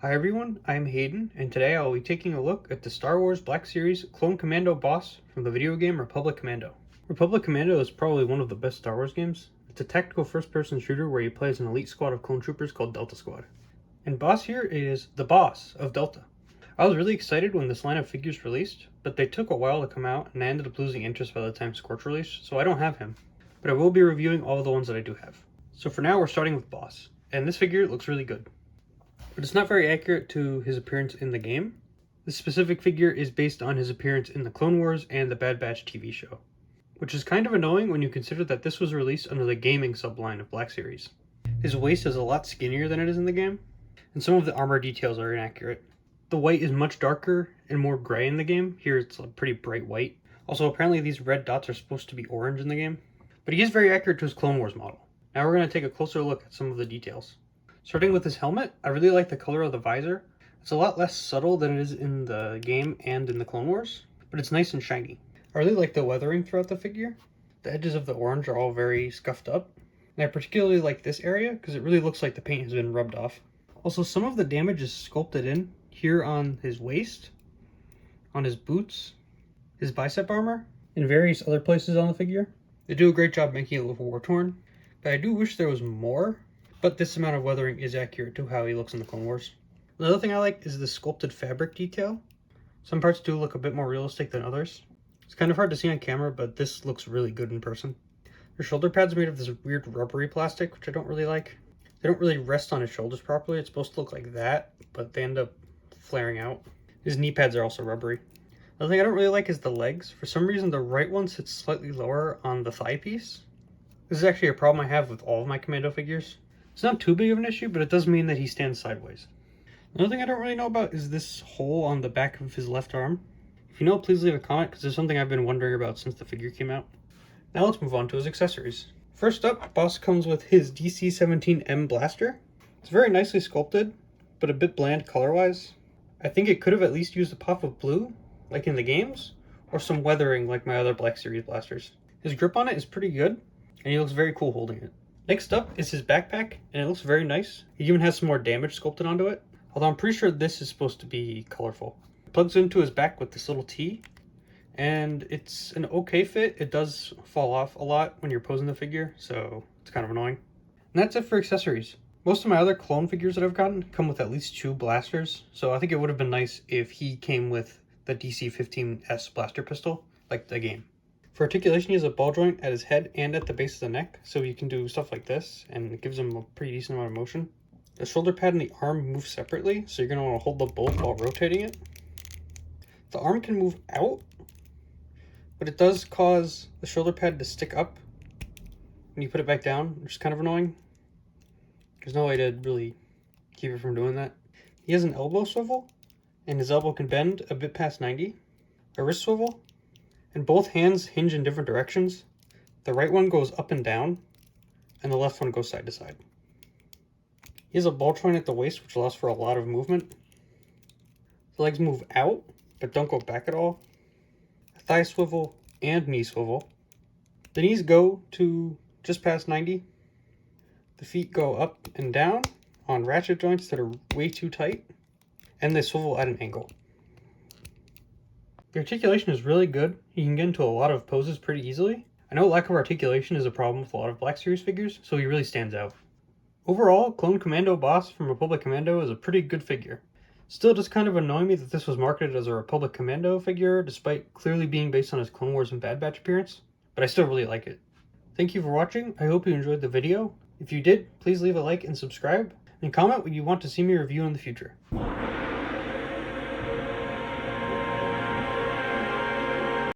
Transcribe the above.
Hi everyone, I'm Hayden, and today I'll be taking a look at the Star Wars Black Series Clone Commando boss from the video game Republic Commando. Republic Commando is probably one of the best Star Wars games. It's a tactical first-person shooter where you play as an elite squad of clone troopers called Delta Squad. And boss here is the boss of Delta. I was really excited when this line of figures released, but they took a while to come out and I ended up losing interest by the time Scorch released, so I don't have him. But I will be reviewing all the ones that I do have. So for now we're starting with boss, and this figure looks really good. But it's not very accurate to his appearance in the game. This specific figure is based on his appearance in the Clone Wars and the Bad Batch TV show, which is kind of annoying when you consider that this was released under the gaming subline of Black Series. His waist is a lot skinnier than it is in the game, and some of the armor details are inaccurate. The white is much darker and more gray in the game. Here it's a pretty bright white. Also, apparently these red dots are supposed to be orange in the game, but he is very accurate to his Clone Wars model. Now we're going to take a closer look at some of the details. Starting with his helmet, I really like the color of the visor. It's a lot less subtle than it is in the game and in the Clone Wars, but it's nice and shiny. I really like the weathering throughout the figure. The edges of the orange are all very scuffed up, and I particularly like this area because it really looks like the paint has been rubbed off. Also, some of the damage is sculpted in here on his waist, on his boots, his bicep armor, and various other places on the figure. They do a great job making it look war-torn, but I do wish there was more. But this amount of weathering is accurate to how he looks in the Clone Wars. Another thing I like is the sculpted fabric detail. Some parts do look a bit more realistic than others. It's kind of hard to see on camera, but this looks really good in person. The shoulder pads are made of this weird rubbery plastic, which I don't really like. They don't really rest on his shoulders properly. It's supposed to look like that, but they end up flaring out. His knee pads are also rubbery. Another thing I don't really like is the legs. For some reason, the right one sits slightly lower on the thigh piece. This is actually a problem I have with all of my Commando figures. It's not too big of an issue, but it does mean that he stands sideways. Another thing I don't really know about is this hole on the back of his left arm. If you know, please leave a comment, because there's something I've been wondering about since the figure came out. Now let's move on to his accessories. First up, boss comes with his DC-17M blaster. It's very nicely sculpted, but a bit bland color-wise. I think it could have at least used a pop of blue, like in the games, or some weathering like my other Black Series blasters. His grip on it is pretty good, and he looks very cool holding it. Next up is his backpack, and it looks very nice. It even has some more damage sculpted onto it, although I'm pretty sure this is supposed to be colorful. It plugs into his back with this little T, and it's an okay fit. It does fall off a lot when you're posing the figure, so it's kind of annoying. And that's it for accessories. Most of my other clone figures that I've gotten come with at least 2 blasters, so I think it would have been nice if he came with the DC-15S blaster pistol, like the game. For articulation, he has a ball joint at his head and at the base of the neck, so you can do stuff like this, and it gives him a pretty decent amount of motion. The shoulder pad and the arm move separately, so you're going to want to hold them both while rotating it. The arm can move out, but it does cause the shoulder pad to stick up when you put it back down, which is kind of annoying. There's no way to really keep it from doing that. He has an elbow swivel, and his elbow can bend a bit past 90. A wrist swivel, and both hands hinge in different directions. The right one goes up and down, and the left one goes side to side. He has a ball joint at the waist, which allows for a lot of movement. The legs move out, but don't go back at all. A thigh swivel and knee swivel. The knees go to just past 90. The feet go up and down on ratchet joints that are way too tight, and they swivel at an angle. The articulation is really good. You can get into a lot of poses pretty easily. I know lack of articulation is a problem with a lot of Black Series figures, so he really stands out. Overall, Clone Commando boss from Republic Commando is a pretty good figure. Still, it does kind of annoy me that this was marketed as a Republic Commando figure, despite clearly being based on his Clone Wars and Bad Batch appearance, but I still really like it. Thank you for watching. I hope you enjoyed the video. If you did, please leave a like and subscribe, and comment what you want to see me review in the future.